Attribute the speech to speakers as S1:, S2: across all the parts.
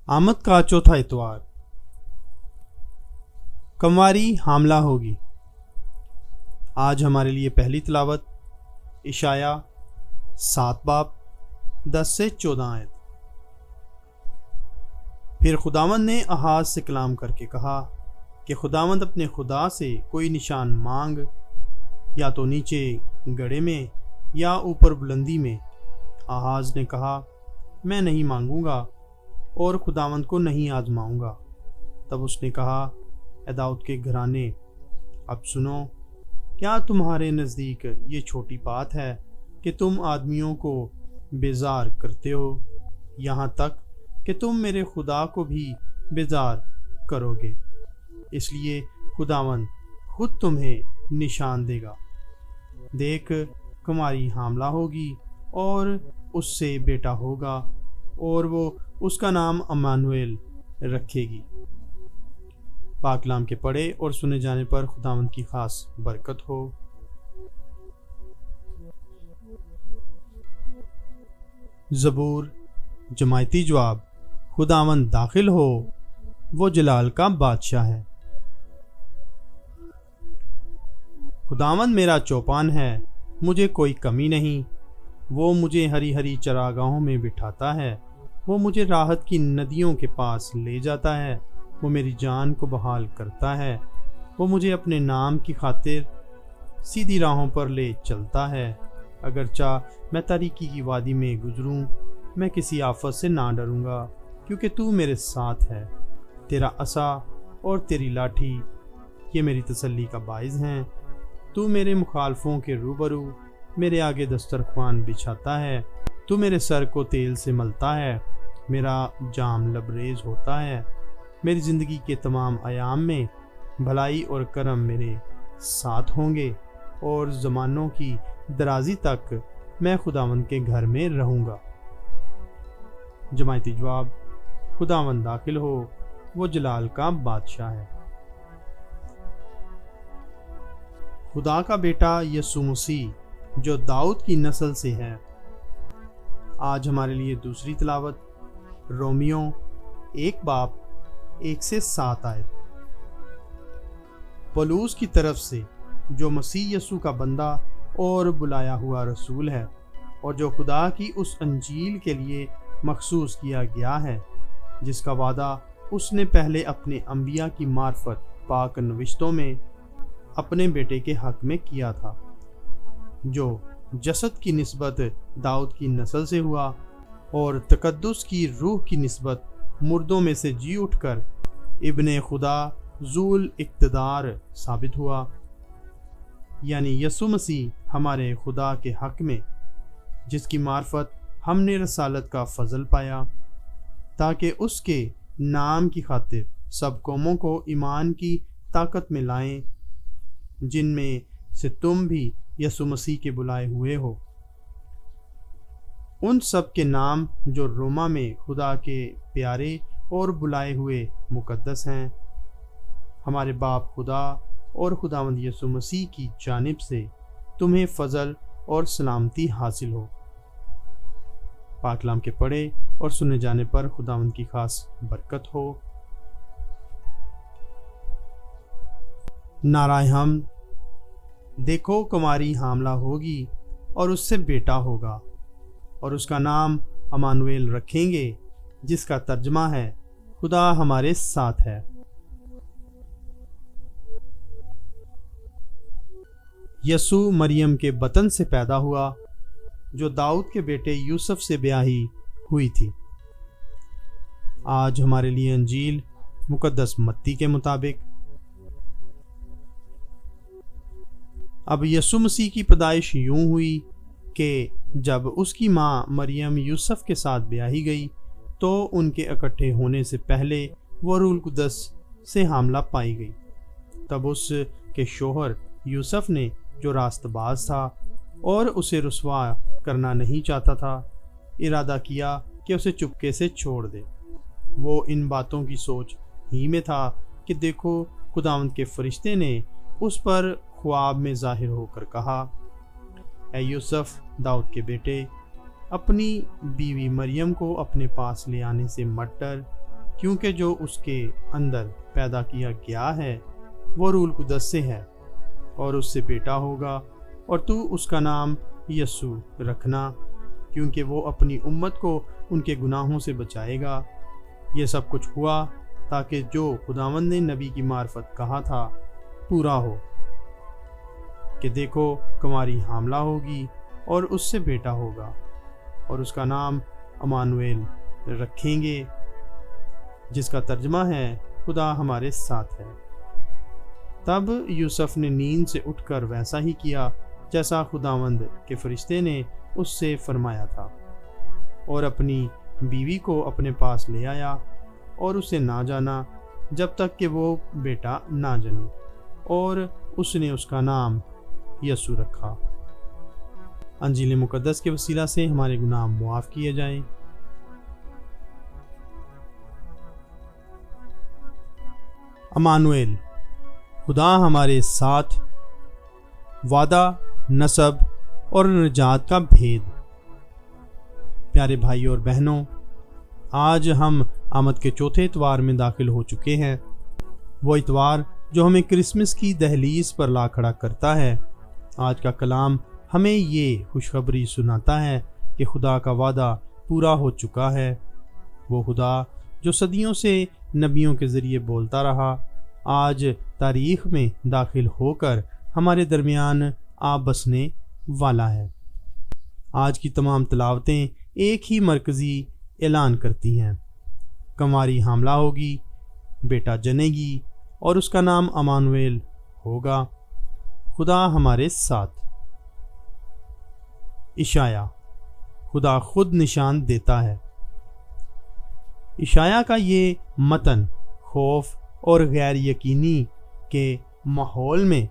S1: आमद का चौथा इतवार। कंवारी हामला होगी। आज हमारे लिए पहली तिलावत इशाया 7 बाब 10 से 14 आयत। फिर खुदावंद ने आहाज से कलाम करके कहा कि खुदावंद अपने खुदा से कोई निशान मांग, या तो नीचे गड़े में या ऊपर बुलंदी में। आहाज ने कहा, मैं नहीं मांगूंगा और खुदावंद को नहीं आजमाऊंगा। तब उसने कहा, ए दाऊद के घराने, अब सुनो, क्या तुम्हारे नज़दीक ये छोटी बात है कि तुम आदमियों को बेजार करते हो, यहाँ तक कि तुम मेरे खुदा को भी बेजार करोगे। इसलिए खुदावंद खुद तुम्हें निशान देगा। देख, कुमारी हामला होगी और उससे बेटा होगा, और वो उसका नाम अम्मानुएल रखेगी। पाक कलाम के पढ़े और सुने जाने पर खुदावंद की खास बरकत हो। ज़बूर। जमायती जवाब। खुदावंद दाखिल हो, वो जलाल का बादशाह है। खुदावंद मेरा चौपान है, मुझे कोई कमी नहीं। वो मुझे हरी हरी चरागाहों में बिठाता है। वो मुझे राहत की नदियों के पास ले जाता है। वो मेरी जान को बहाल करता है। वो मुझे अपने नाम की खातिर सीधी राहों पर ले चलता है। अगरचा मैं तारीकी की वादी में गुजरूं, मैं किसी आफत से ना डरूंगा, क्योंकि तू मेरे साथ है। तेरा असा और तेरी लाठी ये मेरी तसल्ली का बाइज़ हैं। तू मेरे मुखालफों के रूबरू मेरे आगे दस्तरख्वान बिछाता है। तू मेरे सर को तेल से मलता है, मेरा जाम लबरेज होता है। मेरी ज़िंदगी के तमाम अयाम में भलाई और करम मेरे साथ होंगे, और ज़मानों की दराजी तक मैं खुदावंद के घर में रहूँगा। जमायती जवाब। खुदावंद दाखिल हो, वो जलाल का बादशाह है। खुदा का बेटा यसू मसीह जो दाऊद की नस्ल से है। आज हमारे लिए दूसरी तिलावत रोमियो 1 बाब 1 से 7 आयत। पौलुस की तरफ से, जो मसीह यसू का बंदा और बुलाया हुआ रसूल है, और जो खुदा की उस अंजील के लिए मखसूस किया गया है, जिसका वादा उसने पहले अपने अंबिया की मार्फत पाक नविश्तों में अपने बेटे के हक में किया था, जो जसद की निस्बत दाऊद की नस्ल से हुआ और तकद्दुस की रूह की निस्बत मुर्दों में से जी उठकर इब्ने खुदा ज़ुल इक़्तिदार साबित हुआ। यानी यसू मसीह हमारे खुदा के हक में, जिसकी मार्फत हमने रसालत का फजल पाया, ताकि उसके नाम की खातिर सब कौमों को ईमान की ताकत में लाएं, जिनमें से तुम भी यसू मसीह के बुलाए हुए हो। उन सब के नाम जो रोमा में खुदा के प्यारे और बुलाए हुए मुकद्दस हैं। हमारे बाप खुदा और खुदावंद यसू मसीह की जानिब से तुम्हें फजल और सलामती हासिल हो। पाक कलाम के पढ़े और सुने जाने पर खुदावंद की खास बरकत हो। नाराय हम। देखो, कुमारी हामला होगी और उससे बेटा होगा, और उसका नाम अम्मानुएल रखेंगे, जिसका तर्जमा है खुदा हमारे साथ है। यसू मरियम के बतन से पैदा हुआ, जो दाऊद के बेटे यूसुफ से ब्याही हुई थी। आज हमारे लिए अंजील मुकद्दस मत्ती के मुताबिक। अब यसू मसीह की पैदाइश यूं हुई कि जब उसकी माँ मरियम यूसुफ के साथ ब्याही गई, तो उनके इकट्ठे होने से पहले वो रूह कुदस से हामला पाई गई। तब उसके शोहर यूसुफ ने, जो रास्तबाज था और उसे रुसवा करना नहीं चाहता था, इरादा किया कि उसे चुपके से छोड़ दे। वो इन बातों की सोच ही में था कि देखो, खुदावंद के फरिश्ते ने उस पर ख्वाब में जाहिर होकर कहा, ए यूसुफ, दाऊद के बेटे, अपनी बीवी मरियम को अपने पास ले आने से मत डर, کیونکہ جو اس کے اندر پیدا کیا گیا ہے وہ روح القدس سے ہے، اور اس سے بیٹا ہوگا، اور تو اس کا نام یسوع رکھنا، کیونکہ وہ اپنی امت کو ان کے گناہوں سے بچائے گا۔ یہ سب کچھ ہوا تاکہ جو خداوند نے نبی کی معرفت کہا تھا پورا ہو، کہ دیکھو کنواری حاملہ ہوگی اور اس سے بیٹا ہوگا، اور اس کا نام امانویل رکھیں گے، جس کا ترجمہ ہے خدا ہمارے ساتھ ہے۔ تب یوسف نے نیند سے اٹھ کر ویسا ہی کیا جیسا خداوند کے فرشتے نے اس سے فرمایا تھا، اور اپنی بیوی کو اپنے پاس لے آیا، اور اسے نہ جانا جب تک کہ وہ بیٹا نہ جنے، اور اس نے اس کا نام یسوع رکھا۔ انجیل مقدس کے وسیلہ سے ہمارے گناہ معاف کیے جائیں۔ امانویل، خدا ہمارے ساتھ، وعدہ، نسب اور نجات کا بھید۔ پیارے بھائی اور بہنوں، آج ہم آمد کے چوتھے اتوار میں داخل ہو چکے ہیں، وہ اتوار جو ہمیں کرسمس کی دہلیز پر لا کھڑا کرتا ہے۔ آج کا کلام ہمیں یہ خوشخبری سناتا ہے کہ خدا کا وعدہ پورا ہو چکا ہے۔ وہ خدا جو صدیوں سے نبیوں کے ذریعے بولتا رہا، آج تاریخ میں داخل ہو کر ہمارے درمیان آ بسنے والا ہے۔ آج کی تمام تلاوتیں ایک ہی مرکزی اعلان کرتی ہیں، کنواری حاملہ ہوگی، بیٹا جنے گی، اور اس کا نام امانویل ہوگا، خدا ہمارے ساتھ۔ اشعیا، خدا خود نشان دیتا ہے۔ اشعیا کا یہ متن خوف اور غیر یقینی کے ماحول میں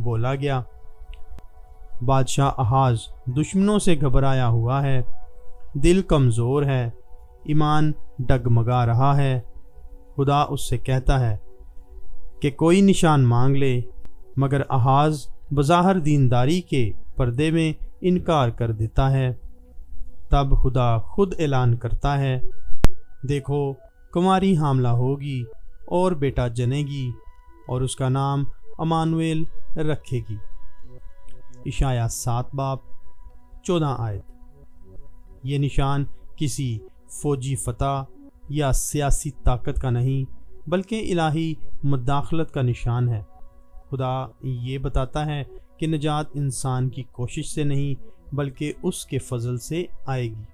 S1: بولا گیا۔ بادشاہ احاز دشمنوں سے گھبرایا ہوا ہے، دل کمزور ہے، ایمان ڈگمگا رہا ہے۔ خدا اس سے کہتا ہے کہ کوئی نشان مانگ لے، مگر احاز بظاہر دینداری کے پردے میں انکار کر دیتا ہے۔ تب خدا خود اعلان کرتا ہے، دیکھو کنواری حاملہ ہوگی اور بیٹا جنے گی، اور اس کا نام امانویل رکھے گی۔ اشعیا 7 باب 14 آیت۔ یہ نشان کسی فوجی فتح یا سیاسی طاقت کا نہیں، بلکہ الہی مداخلت کا نشان ہے۔ خدا یہ بتاتا ہے کہ نجات انسان کی کوشش سے نہیں، بلکہ اس کے فضل سے آئے گی۔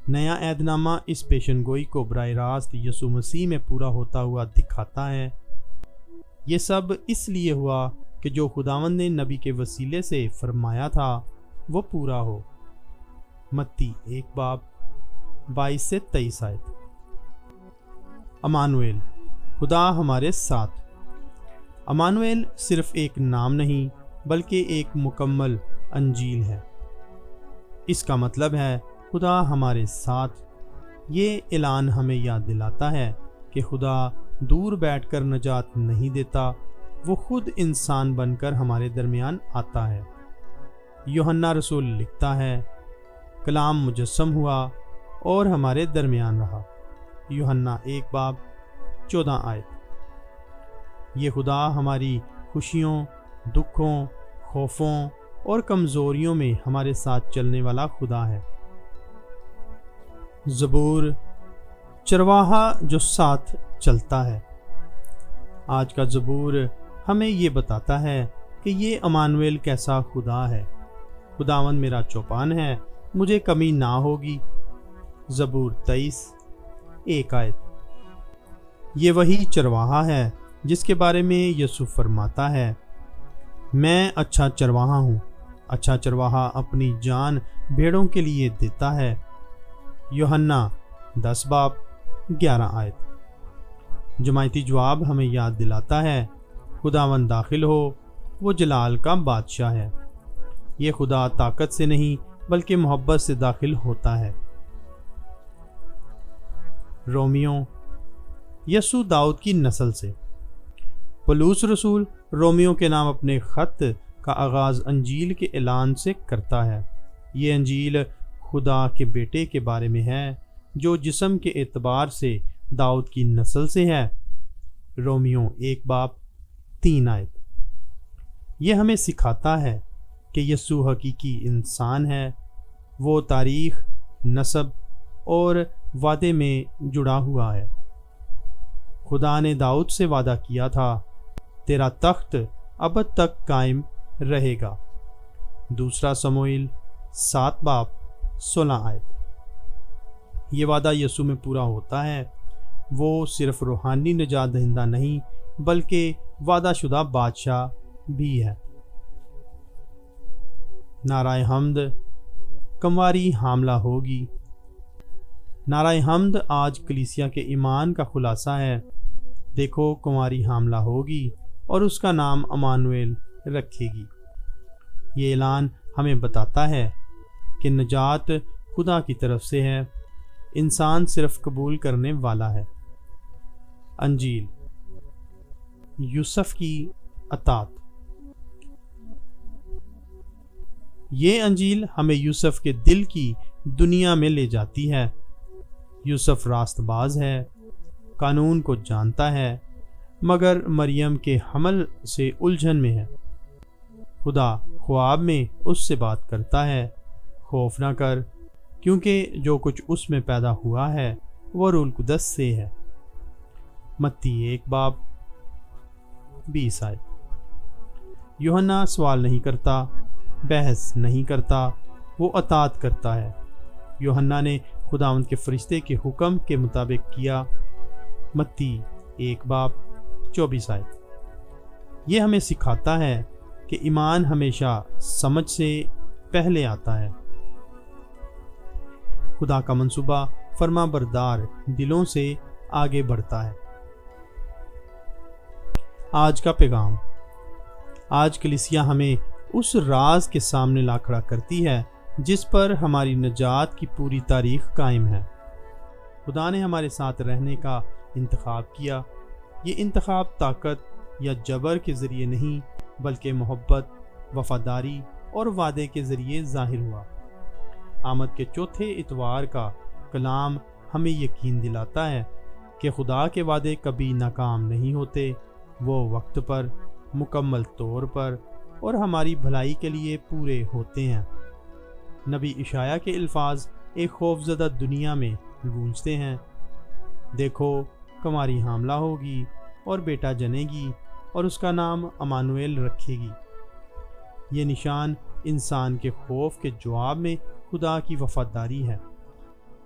S1: نیا عہد نامہ اس پیشن گوئی کو براہ راست یسوع مسیح میں پورا ہوتا ہوا دکھاتا ہے۔ یہ سب اس لیے ہوا کہ جو خداوند نے نبی کے وسیلے سے فرمایا تھا وہ پورا ہو۔ متی 1 باب 22 سے 23 آیت۔ امانویل، خدا ہمارے ساتھ۔ امانویل صرف ایک نام نہیں بلکہ ایک مکمل انجیل ہے۔ اس کا مطلب ہے خدا ہمارے ساتھ۔ یہ اعلان ہمیں یاد دلاتا ہے کہ خدا دور بیٹھ کر نجات نہیں دیتا، وہ خود انسان بن کر ہمارے درمیان آتا ہے۔ یوحنا رسول لکھتا ہے، کلام مجسم ہوا اور ہمارے درمیان رہا۔ یوحنا 1 باب 14 آیت۔ یہ خدا ہماری خوشیوں، دکھوں، خوفوں اور کمزوریوں میں ہمارے ساتھ چلنے والا خدا ہے۔ زبور، چرواہا جو ساتھ چلتا ہے۔ آج کا زبور ہمیں یہ بتاتا ہے کہ یہ امانویل کیسا خدا ہے۔ خداوند میرا چوپان ہے، مجھے کمی نہ ہوگی۔ زبور 23 1 آیت۔ یہ وہی چرواہا ہے جس کے بارے میں یسوع فرماتا ہے، میں اچھا چرواہا ہوں، اچھا چرواہا اپنی جان بھیڑوں کے لیے دیتا ہے۔ یوحنا 10 باب 11 آیت۔ جماعتی جواب ہمیں یاد دلاتا ہے، خداوند داخل ہو، وہ جلال کا بادشاہ ہے۔ یہ خدا طاقت سے نہیں بلکہ محبت سے داخل ہوتا ہے۔ رومیو، یسوع داؤد کی نسل سے۔ پولس رسول رومیو کے نام اپنے خط کا آغاز انجیل کے اعلان سے کرتا ہے۔ یہ انجیل خدا کے بیٹے کے بارے میں ہے جو جسم کے اعتبار سے दाऊद की नस्ल से है। रोमियो 1:3। ये हमें सिखाता है कि यीशु हकीकी इंसान है। वो तारीख, नस्ब और वादे में जुड़ा हुआ है। खुदा ने दाऊद से वादा किया था, तेरा तख्त अब तक कायम रहेगा। 2 शमूएल 7:16। ये वादा यीशु में पूरा होता है। वो सिर्फ रूहानी निजात दहिंदा नहीं बल्कि वादाशुदा बादशाह भी है। नाराए हम्द, कंवारी हामला होगी। नाराए हम्द आज कलीसिया के ईमान का खुलासा है। देखो, कुंवारी हामला होगी और उसका नाम अमानुएल रखेगी। ये ऐलान हमें बताता है कि निजात खुदा की तरफ से है, इंसान सिर्फ कबूल करने वाला है। अंजील यूसुफ की अतात। ये अंजील हमें यूसुफ के दिल की दुनिया में ले जाती है। यूसुफ रास्तबाज है, कानून को जानता है, मगर मरियम के हमल से उलझन में है। खुदा ख्वाब में उससे बात करता है, खौफ न कर, क्योंकि जो कुछ उसमें पैदा हुआ है वह रूह कुदस से है। मत्ती 1:20। यूहन्ना सवाल नहीं करता, बहस नहीं करता, वो अतात करता है। यूहन्ना ने खुदावंद के फरिश्ते के हुक्म के मुताबिक किया। मत्ती 1:24। ये हमें सिखाता है कि ईमान हमेशा समझ से पहले आता है। खुदा का मंसूबा फरमाबरदार दिलों से आगे बढ़ता है। आज का पैगाम। आज कलीसिया हमें उस राज के सामने ला खड़ा करती है जिस पर हमारी निजात की पूरी तारीख कायम है। खुदा ने हमारे साथ रहने का इंतखाब किया। ये इंतखाब ताकत या जबर के ज़रिए नहीं बल्कि मोहब्बत, वफादारी और वादे के ज़रिए ज़ाहिर हुआ। आमद के चौथे इतवार का कलाम हमें यकीन दिलाता है कि खुदा के वादे कभी नाकाम नहीं होते। वो वक्त पर, मुकम्मल तौर पर और हमारी भलाई के लिए पूरे होते हैं। नबी इशाया के अल्फाज एक खौफजदा दुनिया में गूंजते हैं। देखो, कुंवारी हामला होगी और बेटा जनेगी और उसका नाम अमानुएल रखेगी। ये निशान इंसान के खौफ के जवाब में खुदा की वफादारी है।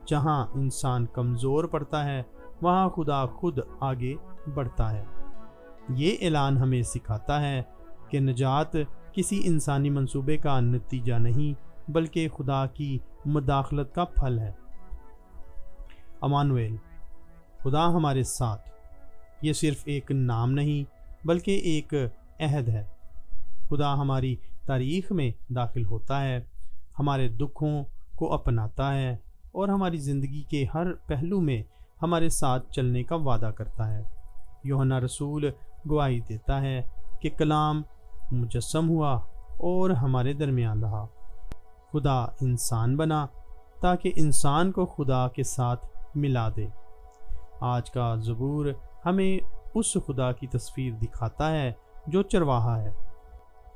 S1: जहाँ इंसान कमज़ोर पड़ता है वहाँ खुदा खुद आगे बढ़ता है। ये ऐलान हमें सिखाता है कि निजात किसी इंसानी मंसूबे का नतीजा नहीं बल्कि खुदा की मुदाखलत का फल है। अमानुएल, खुदा हमारे साथ, ये सिर्फ एक नाम नहीं बल्कि एक अहद है। खुदा हमारी तारीख में दाखिल होता है, हमारे दुखों को अपनाता है और हमारी ज़िंदगी के हर पहलू में हमारे साथ चलने का वादा करता है। यूहन्ना रसूल गवाही देता है कि कलाम मुजस्सम हुआ और हमारे दरमियान रहा। खुदा इंसान बना ताकि इंसान को खुदा के साथ मिला दे। आज का ज़बूर हमें उस खुदा की तस्वीर दिखाता है जो चरवाहा है।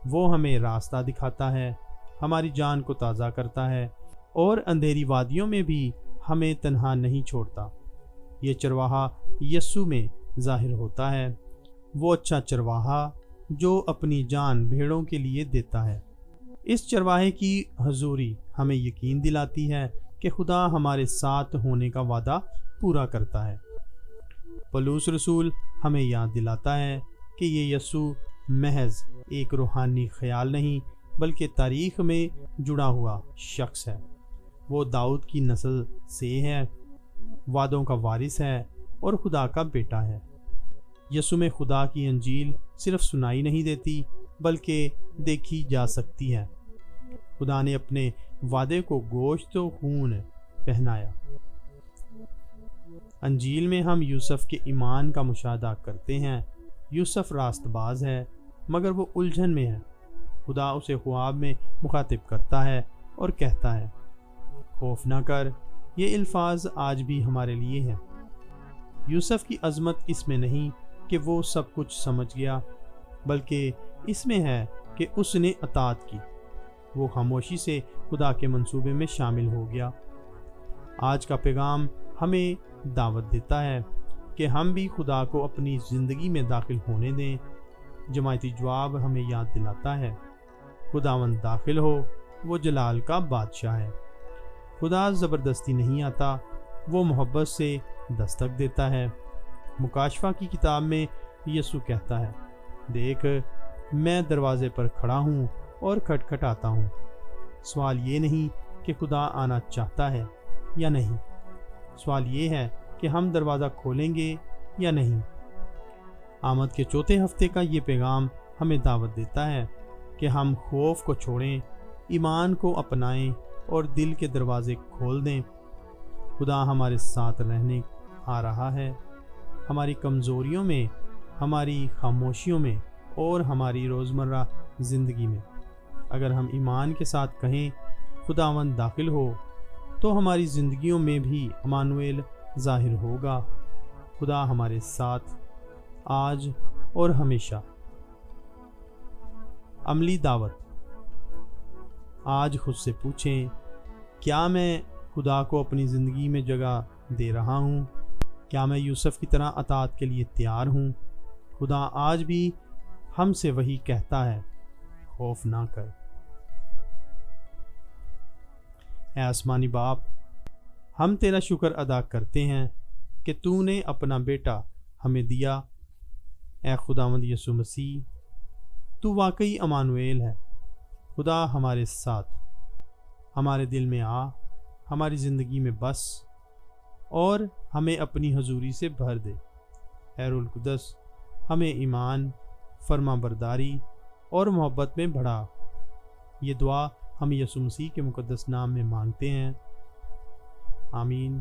S1: वो हमें रास्ता दिखाता है, हमारी जान को ताज़ा करता है और अंधेरी वादियों में भी हमें तन्हा नहीं छोड़ता। ये चरवाहा यीशु में ज़ाहिर होता है, वो अच्छा चरवाहा जो अपनी जान भेड़ों के लिए देता है। इस चरवाहे की हजूरी हमें यकीन दिलाती है कि खुदा हमारे साथ होने का वादा पूरा करता है। पौलुस रसूल हमें याद दिलाता है कि ये यीशु महज एक रूहानी ख्याल नहीं बल्कि तारीख में जुड़ा हुआ शख्स है। वो दाऊद की नस्ल से है, वादों का वारिस है और खुदा का बेटा है। यीशु में खुदा की अंजील सिर्फ सुनाई नहीं देती बल्कि देखी जा सकती है। खुदा ने अपने वादे को गोश्त और खून पहनाया। अंजील में हम यूसुफ के ईमान का मुशाहदा करते हैं। यूसुफ रास्तबाज है मगर वो उलझन में है। खुदा उसे ख्वाब में मुखातिब करता है और कहता है, खौफ न कर। ये अल्फाज आज भी हमारे लिए हैं। یوسف کی عظمت اس میں نہیں کہ وہ سب کچھ سمجھ گیا، بلکہ اس میں ہے کہ اس نے اطاعت کی، وہ خاموشی سے خدا کے منصوبے میں شامل ہو گیا۔ آج کا پیغام ہمیں دعوت دیتا ہے کہ ہم بھی خدا کو اپنی زندگی میں داخل ہونے دیں۔ جماعتی جواب ہمیں یاد دلاتا ہے، خداوند داخل ہو، وہ جلال کا بادشاہ ہے۔ خدا زبردستی نہیں آتا، وہ محبت سے دستک دیتا ہے۔ مکاشفہ کی کتاب میں یسوع کہتا ہے، دیکھ میں دروازے پر کھڑا ہوں اور کھٹکھٹاتا ہوں۔ سوال یہ نہیں کہ خدا آنا چاہتا ہے یا نہیں، سوال یہ ہے کہ ہم دروازہ کھولیں گے یا نہیں۔ آمد کے چوتھے ہفتے کا یہ پیغام ہمیں دعوت دیتا ہے کہ ہم خوف کو چھوڑیں، ایمان کو اپنائیں اور دل کے دروازے کھول دیں۔ خدا ہمارے ساتھ رہنے آ رہا ہے، ہماری کمزوریوں میں، ہماری خاموشیوں میں اور ہماری روزمرہ زندگی میں۔ اگر ہم ایمان کے ساتھ کہیں خداوند داخل ہو، تو ہماری زندگیوں میں بھی عمانویل ظاہر ہوگا، خدا ہمارے ساتھ آج اور ہمیشہ۔ عملی دعوت۔ آج خود سے پوچھیں، کیا میں خدا کو اپنی زندگی میں جگہ دے رہا ہوں؟ کیا میں یوسف کی طرح اطاعت کے لیے تیار ہوں؟ خدا آج بھی ہم سے وہی کہتا ہے، خوف نہ کر۔ اے آسمانی باپ، ہم تیرا شکر ادا کرتے ہیں کہ تو نے اپنا بیٹا ہمیں دیا۔ اے خداوند یسوع مسیح، تو واقعی عمانویل ہے، خدا ہمارے ساتھ۔ ہمارے دل میں آ، ہماری زندگی میں بس اور ہمیں اپنی حضوری سے بھر دے۔ اے روح القدس، ہمیں ایمان، فرما برداری اور محبت میں بڑھا۔ یہ دعا ہم یسوع مسیح کے مقدس نام میں مانگتے ہیں، آمین۔